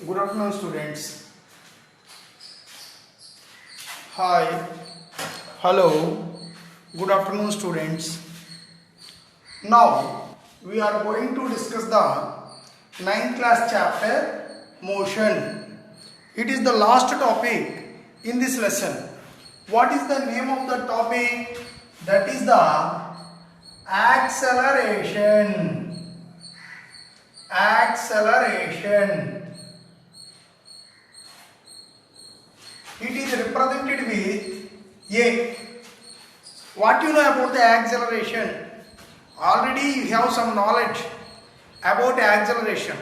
Good afternoon, students. Hi. Hello. Good afternoon, students. Now, we are going to discuss the ninth class chapter, motion. It is the last topic in this lesson. What is the name of the topic? That is the acceleration. Acceleration. It is represented with A. What you know about the acceleration? Already you have some knowledge about acceleration.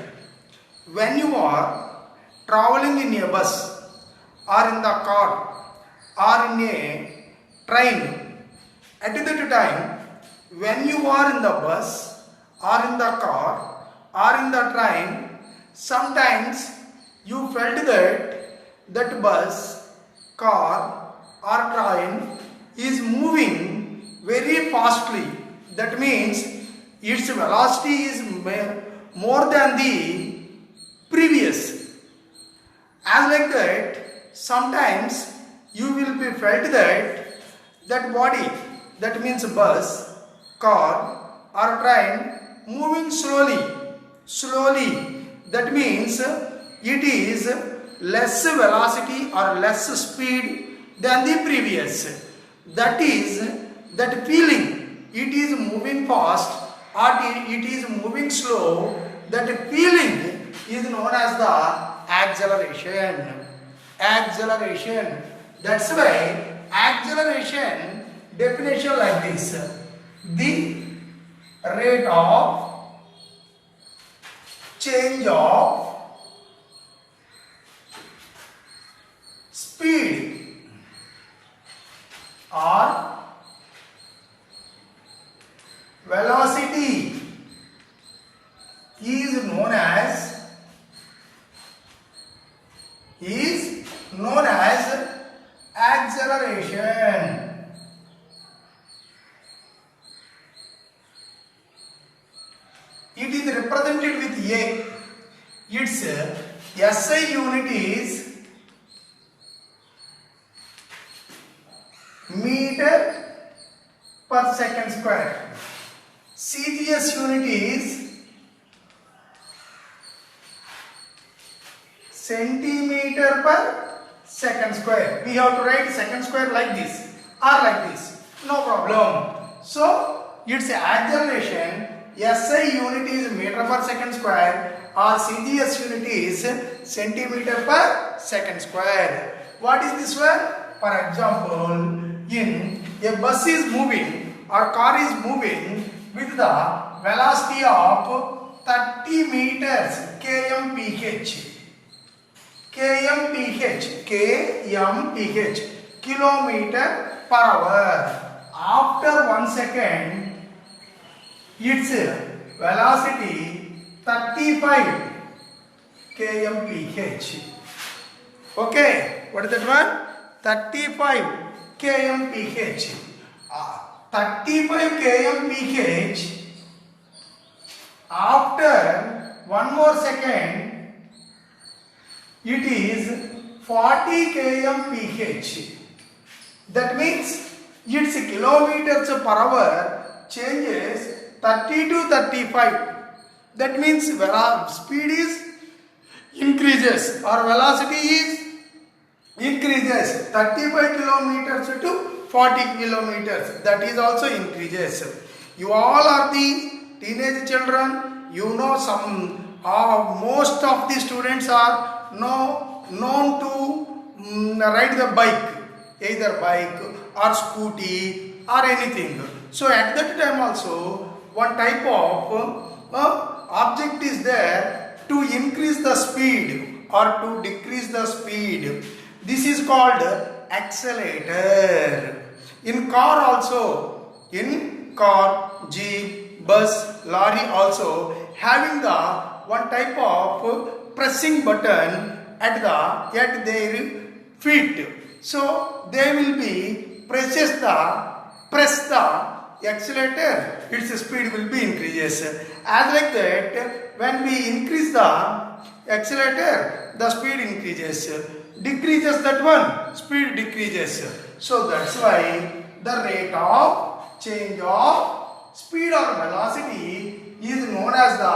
When you are traveling in a bus or in the car or in a train, at that time when you are in the bus or in the car or in the train, sometimes you felt that bus, car or train is moving very fastly. That means its velocity is more than the previous. As like that, sometimes you will be felt that body, that means bus, car or train moving slowly. That means it is less velocity or less speed than the previous. That is that feeling. It is moving fast or it is moving slow. That feeling is known as the acceleration. Acceleration. That's why acceleration definition like this: the rate of change of speed or velocity is known as acceleration. It is represented with A. Its SI unit is meter per second square. CGS unit is centimeter per second square. We have to write second square like this or like this. No problem. So, its acceleration SI unit is meter per second square or CGS unit is centimeter per second square. What is this one? For example, in a bus is moving or car is moving with the velocity of 30 meters kmph. Kilometer per hour. After 1 second, its velocity 35 kmph. Okay, what is that one? 35 kmph. 35 kmph. After 1 more second, it is 40 kmph. That means its kilometers per hour changes 30 to 35. That means speed is increases or velocity is increases 35 kilometers to 40 kilometers. That is also increases. You all are the teenage children. You know some most of the students are known to ride the bike, either bike or scooty or anything. So at that time also one type of object is there to increase the speed or to decrease the speed. This is called accelerator. In car also, in car, jeep, bus, lorry also having the one type of pressing button at their feet. So they will be press the accelerator, its speed will be increases. As like that, when we increase the accelerator, the speed increases. Decreases that one, speed decreases. So that's why the rate of change of speed or velocity is known as the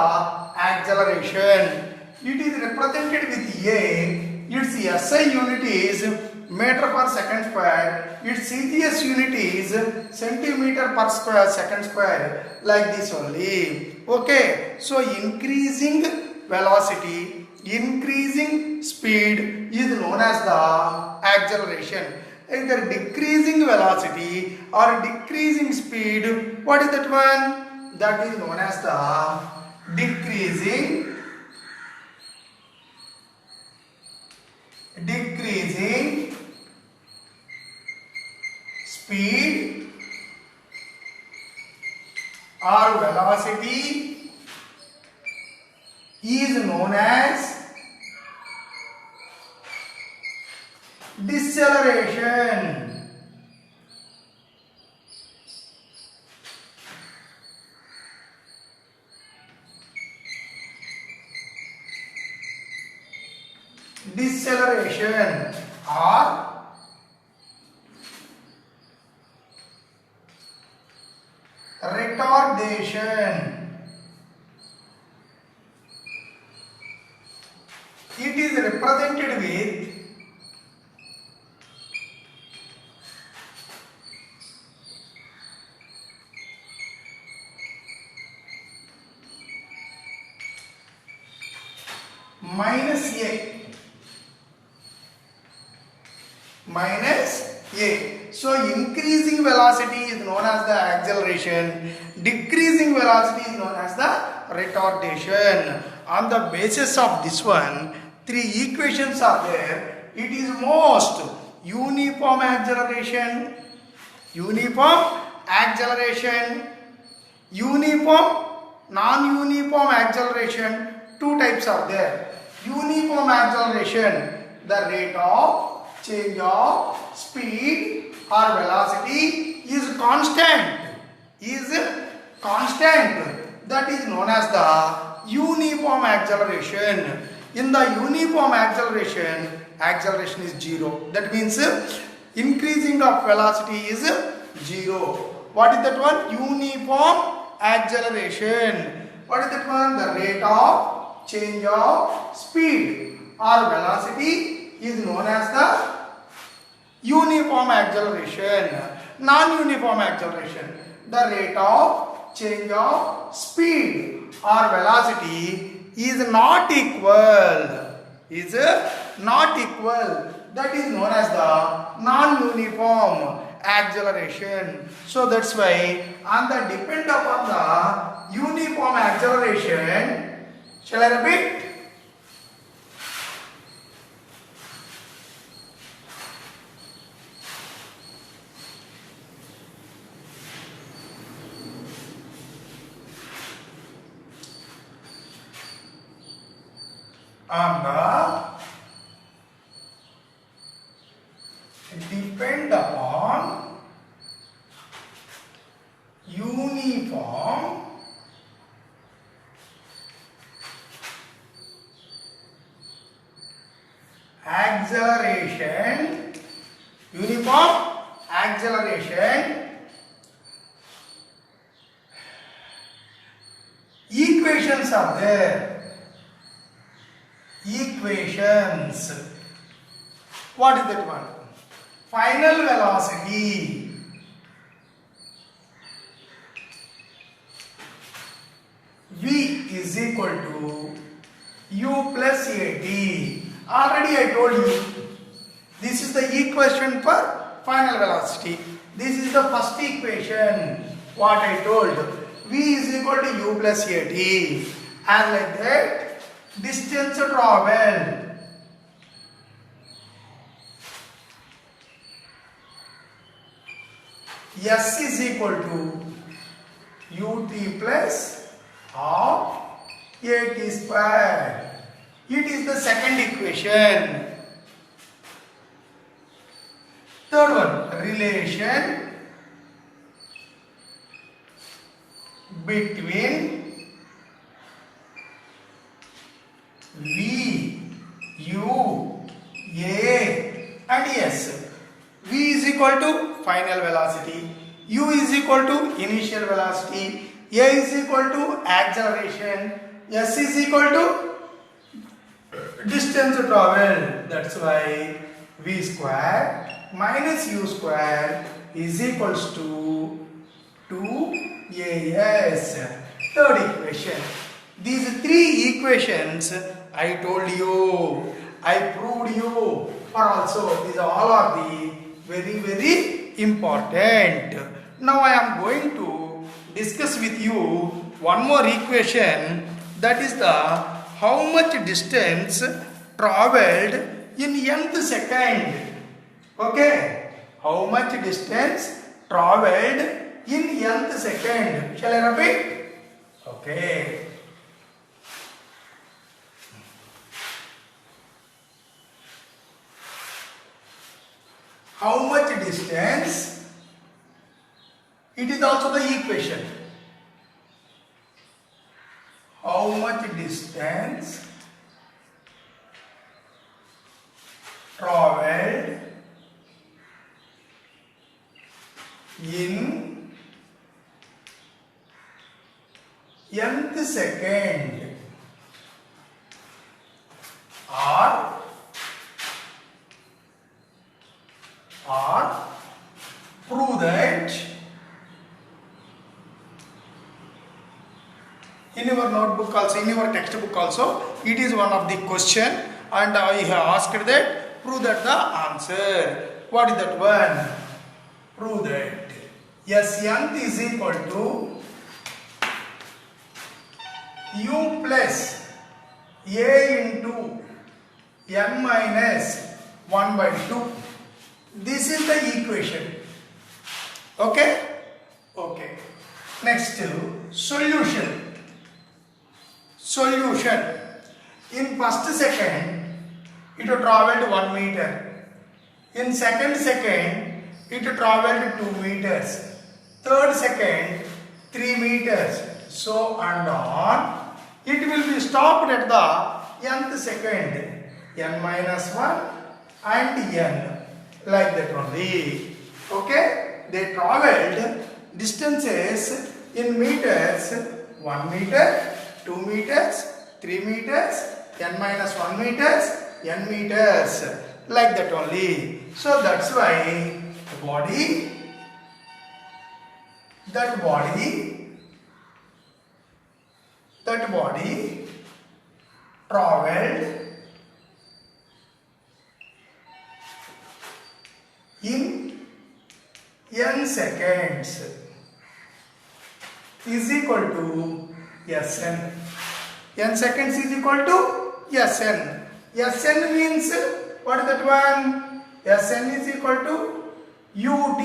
acceleration. It is represented with A. Its SI unit is meter per second square. Its CGS unit is centimeter per square second square. Like this only. Okay. So increasing velocity, increasing speed is known as the acceleration. Either decreasing velocity or decreasing speed, what is that one? That is known as the decreasing speed or velocity is known as deceleration. Deceleration or retardation. It is represented with minus A. Minus A. So increasing velocity is known as the acceleration. Decreasing velocity is known as the retardation. On the basis of this one, three equations are there. It is most uniform acceleration, uniform non-uniform acceleration. Two types are there. Uniform acceleration, the rate of change of speed or velocity is constant. That is known as the uniform acceleration. In the uniform acceleration, acceleration is zero. That means increasing of velocity is zero. What is that one? Uniform acceleration. What is that one? The rate of change of speed or velocity is known as the uniform acceleration. Non-uniform acceleration, the rate of change of speed or velocity is not equal. That is known as the non-uniform acceleration. So that's why on the depend upon the uniform acceleration, shall I repeat? On the depend upon uniform acceleration, equations are there. Equations. What is that one? Final velocity V is equal to U plus AT. Already I told you. This is the equation for final velocity. This is the first equation. What I told. V is equal to U plus AT. And like that, distance traveled. S is equal to ut plus half at square. It is the second equation. Third one, relation between V final velocity, u is equal to initial velocity, a is equal to acceleration, s is equal to distance traveled. That's why v square minus u square is equals to 2as. Third equation. These three equations I told you, I proved you, are also, these all are the very important. Now I am going to discuss with you one more equation, that is the how much distance traveled in nth second. Okay, how much distance traveled in nth second. Shall I repeat? Okay. How much distance? It is also the equation. How much distance traveled in nth second, or prove that in your notebook also, in your textbook also, it is one of the question, and I have asked that prove that the answer. What is that one? Prove that s nth is equal to u plus a into n minus 1 by 2. This is the equation. Okay? Okay. Next, solution. Solution. In first second, it traveled 1 meter. In second second, it traveled 2 meters. Third second, 3 meters. So and on. It will be stopped at the nth second, n minus 1 and n. Like that only. Okay? They traveled distances in meters, 1 meter, 2 meters, 3 meters, n minus 1 meters, n meters. Like that only. So that's why the body traveled in n seconds is equal to Sn. N seconds is equal to Sn. Sn means, what is that one? Sn is equal to ut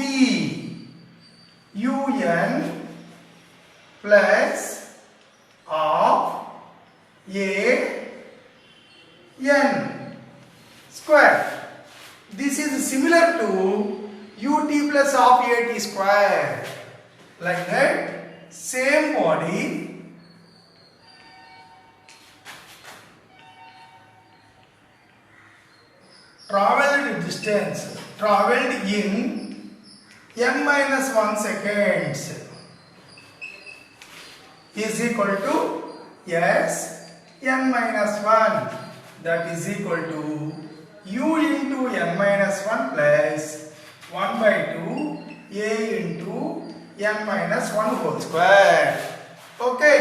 un plus of a n square. This is similar to ut plus of at square. Like that, same body traveled distance, traveled in n minus 1 seconds is equal to n minus 1. That is equal to u into n minus 1 plus 1 by 2 a into n minus 1 whole square. Okay.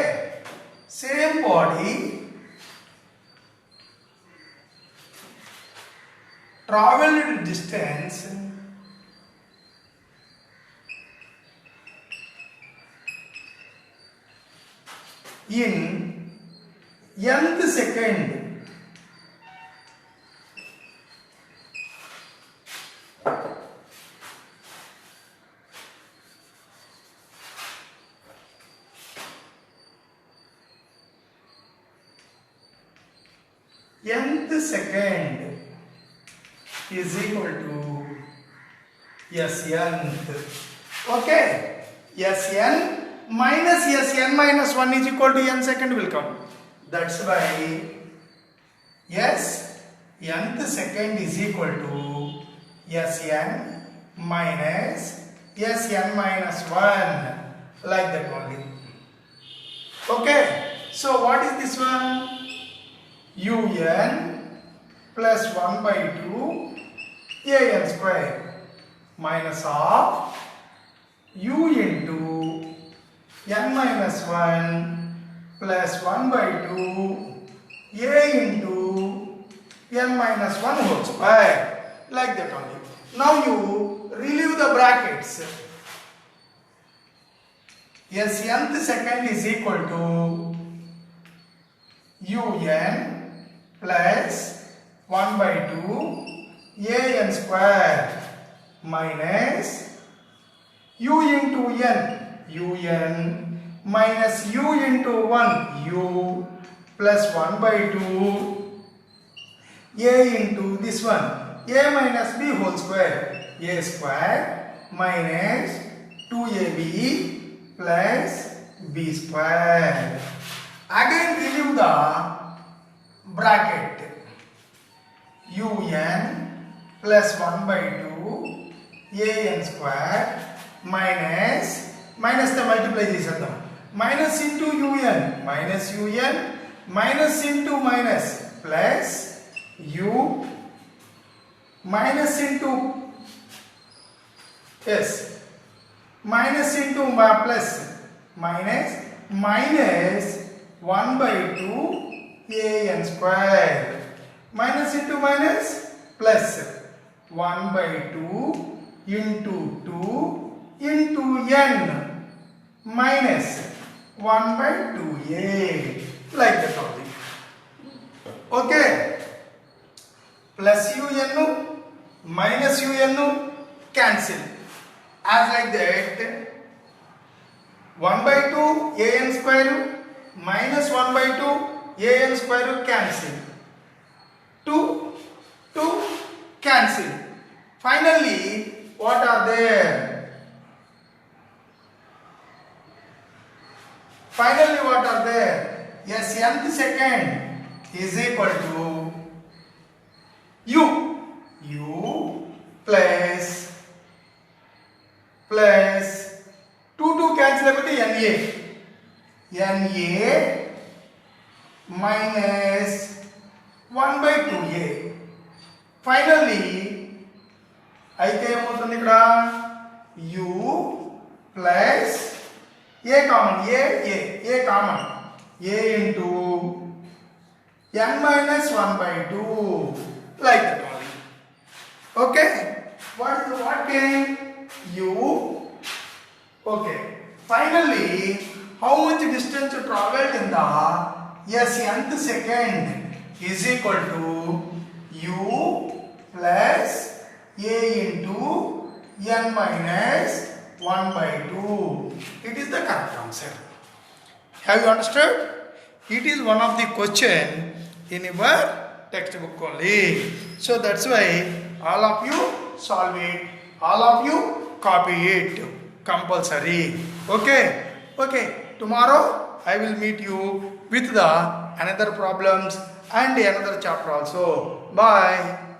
Same body traveled distance in nth second is equal to Snth. Okay. Sn minus Sn minus 1 is equal to n second will come. That's why nth second is equal to Sn minus Sn minus 1, like that only. Okay, so what is this one? Un plus 1 by 2 an square minus of u into n minus 1 plus 1 by 2 a into n minus 1 whole square, like that only. Now you relieve the brackets. Yes, nth second is equal to un plus 1 by 2 an square minus u into un minus u into 1 u plus 1 by 2 a into this one a minus b whole square, a square minus 2ab plus b square. Again relieve the bracket. Un plus 1 by 2 an square minus the multiply చేసేద్దాం minus into un minus into minus plus u minus into minus into plus minus 1 by 2 an square minus into minus plus 1 by 2 into 2 into n minus 1 by 2a, like that only. Okay, plus un minus un cancel, as like that 1 by 2 an square minus 1 by 2 an square cancel, 2 cancel. Finally, what are there? Finally, what are there? Yes, nth second is equal to u plus 2 cancel అయిపోతే na minus 1 by 2a. Finally, అయితే ఏమవుతుంది ఇక్కడ u plus a common a common a into n minus 1 by 2, like that only. Okay, what came? U. Okay, finally, how much distance traveled in the nth second is equal to u plus a into n minus 1 by 2. It is the correct answer. Have you understood? It is one of the question in your textbook only. So that's why all of you solve it, all of you copy it compulsory. Okay, tomorrow I will meet you with the another problems and another chapter also. Bye.